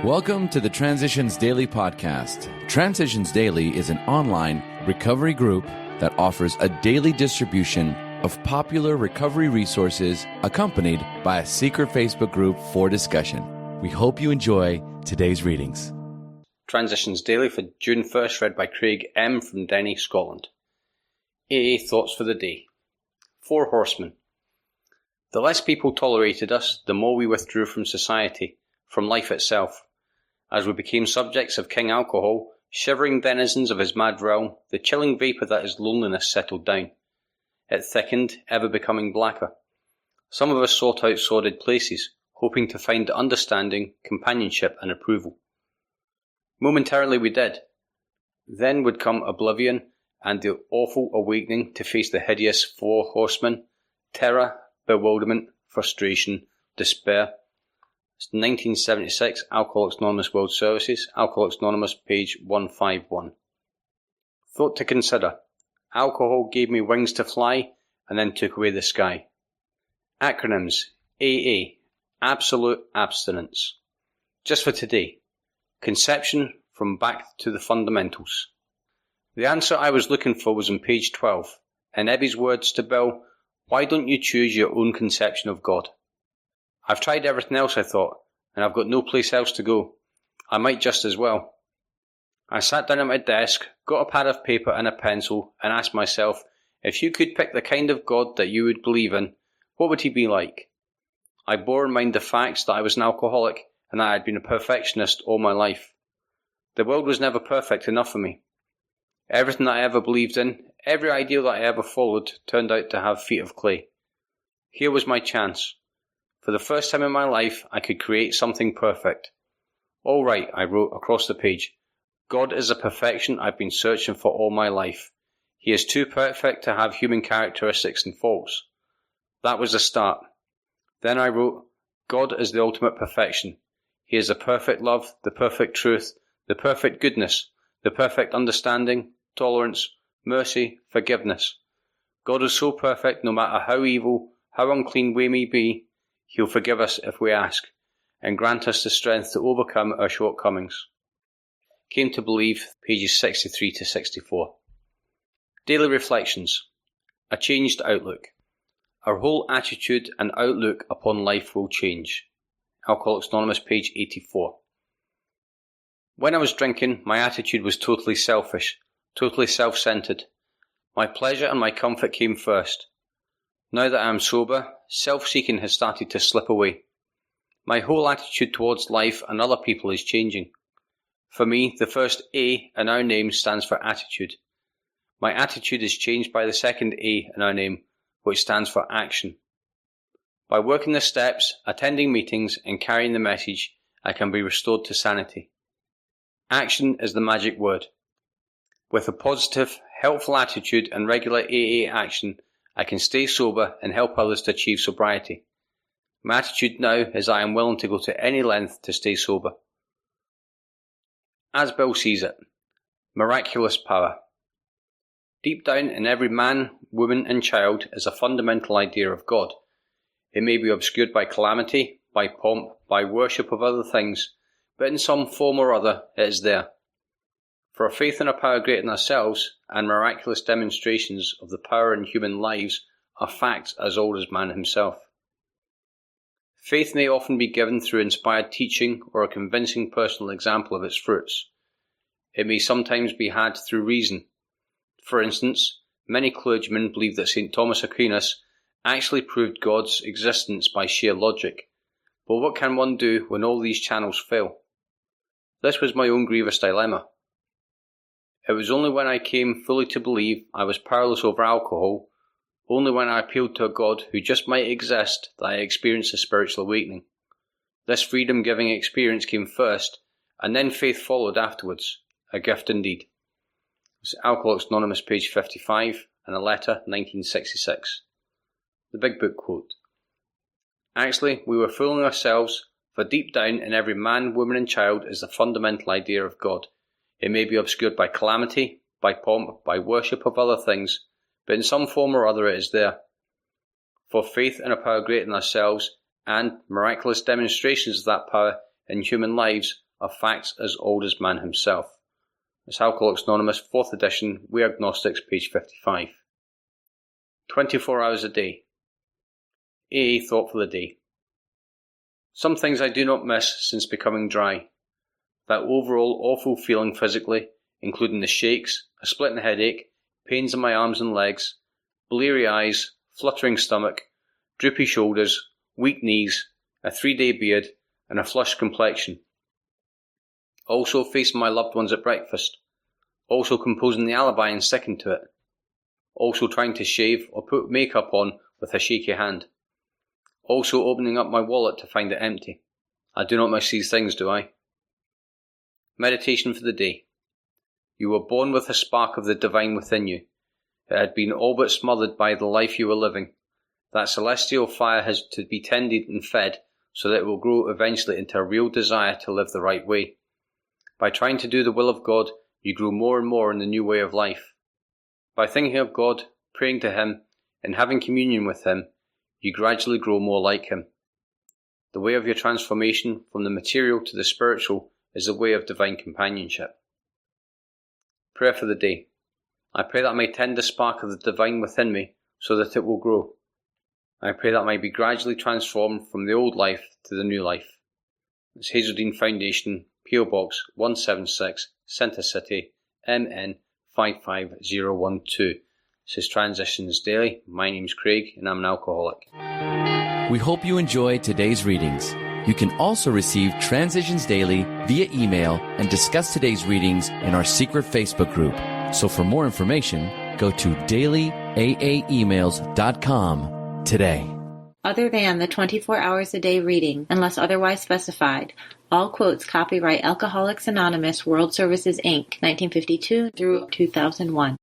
Welcome to the Transitions Daily podcast. Transitions Daily is an online recovery group that offers a daily distribution of popular recovery resources accompanied by a secret Facebook group for discussion. We hope you enjoy today's readings. Transitions Daily for June 1st, read by Craig M. from Denny, Scotland. AA Thoughts for the Day. 4 Horsemen. The less people tolerated us, the more we withdrew from society, from life itself. As we became subjects of King Alcohol, shivering denizens of his mad realm, the chilling vapour that is loneliness settled down. It thickened, ever becoming blacker. Some of us sought out sordid places, hoping to find understanding, companionship and approval. Momentarily we did. Then would come oblivion and the awful awakening to face the hideous 4 horsemen: terror, bewilderment, frustration, despair. 1976, Alcoholics Anonymous World Services, Alcoholics Anonymous, page 151. Thought to consider. Alcohol gave me wings to fly, and then took away the sky. Acronyms: AA, Absolute Abstinence. Just for today. Conception from Back to the Fundamentals. The answer I was looking for was on page 12. In Ebby's words to Bill, why don't you choose your own conception of God? I've tried everything else, I thought, and I've got no place else to go. I might just as well. I sat down at my desk, got a pad of paper and a pencil, and asked myself, if you could pick the kind of God that you would believe in, what would he be like? I bore in mind the facts that I was an alcoholic and that I had been a perfectionist all my life. The world was never perfect enough for me. Everything that I ever believed in, every ideal that I ever followed, turned out to have feet of clay. Here was my chance. For the first time in my life, I could create something perfect. All right, I wrote across the page. God is a perfection I've been searching for all my life. He is too perfect to have human characteristics and faults. That was the start. Then I wrote, God is the ultimate perfection. He is the perfect love, the perfect truth, the perfect goodness, the perfect understanding, tolerance, mercy, forgiveness. God is so perfect no matter how evil, how unclean we may be, He'll forgive us if we ask, and grant us the strength to overcome our shortcomings. Came to believe, pages 63 to 64. Daily Reflections. A changed outlook. Our whole attitude and outlook upon life will change. Alcoholics Anonymous, page 84. When I was drinking, my attitude was totally selfish, totally self-centered. My pleasure and my comfort came first. Now that I am sober, self-seeking has started to slip away. My whole attitude towards life and other people is changing. For me, the first A in our name stands for attitude. My attitude is changed by the second A in our name, which stands for action. By working the steps, attending meetings, and carrying the message, I can be restored to sanity. Action is the magic word. With a positive, helpful attitude and regular AA action, I can stay sober and help others to achieve sobriety. My attitude now is I am willing to go to any length to stay sober. As Bill sees it, miraculous power. Deep down in every man, woman and child is a fundamental idea of God. It may be obscured by calamity, by pomp, by worship of other things, but in some form or other it is there. For a faith in a power greater than ourselves, and miraculous demonstrations of the power in human lives are facts as old as man himself. Faith may often be given through inspired teaching or a convincing personal example of its fruits. It may sometimes be had through reason. For instance, many clergymen believe that St. Thomas Aquinas actually proved God's existence by sheer logic. But what can one do when all these channels fail? This was my own grievous dilemma. It was only when I came fully to believe I was powerless over alcohol, only when I appealed to a God who just might exist, that I experienced a spiritual awakening. This freedom-giving experience came first, and then faith followed afterwards. A gift indeed. It's Alcoholics Anonymous, page 55, and a letter, 1966. The Big Book quote. Actually, we were fooling ourselves, for deep down in every man, woman and child is the fundamental idea of God. It may be obscured by calamity, by pomp, by worship of other things, but in some form or other it is there. For faith in a power greater than ourselves, and miraculous demonstrations of that power in human lives, of facts as old as man himself. It's Alcoholics Anonymous, 4th edition, We Agnostics, page 55. 24 hours a day. AA thought for the day. Some things I do not miss since becoming dry. That overall awful feeling physically, including the shakes, a splitting headache, pains in my arms and legs, bleary eyes, fluttering stomach, droopy shoulders, weak knees, a 3-day beard, and a flushed complexion. Also facing my loved ones at breakfast. Also composing the alibi and sticking to it. Also trying to shave or put makeup on with a shaky hand. Also opening up my wallet to find it empty. I do not miss these things, do I? Meditation for the day. You were born with a spark of the divine within you. It had been all but smothered by the life you were living. That celestial fire has to be tended and fed so that it will grow eventually into a real desire to live the right way. By trying to do the will of God, you grew more and more in the new way of life. By thinking of God, praying to Him, and having communion with Him, you gradually grow more like Him. The way of your transformation from the material to the spiritual is the way of divine companionship. Prayer for the day. I pray that I may tend the spark of the divine within me so that it will grow. I pray that I may be gradually transformed from the old life to the new life. It's Hazeldean Foundation, P.O. Box 176, Centre City, MN 55012. This is Transitions Daily. My name's Craig and I'm an alcoholic. We hope you enjoyed today's readings. You can also receive Transitions Daily via email and discuss today's readings in our secret Facebook group. So for more information, go to dailyaaemails.com today. Other than the 24 hours a day reading, unless otherwise specified, all quotes copyright Alcoholics Anonymous World Services, Inc., 1952 through 2001.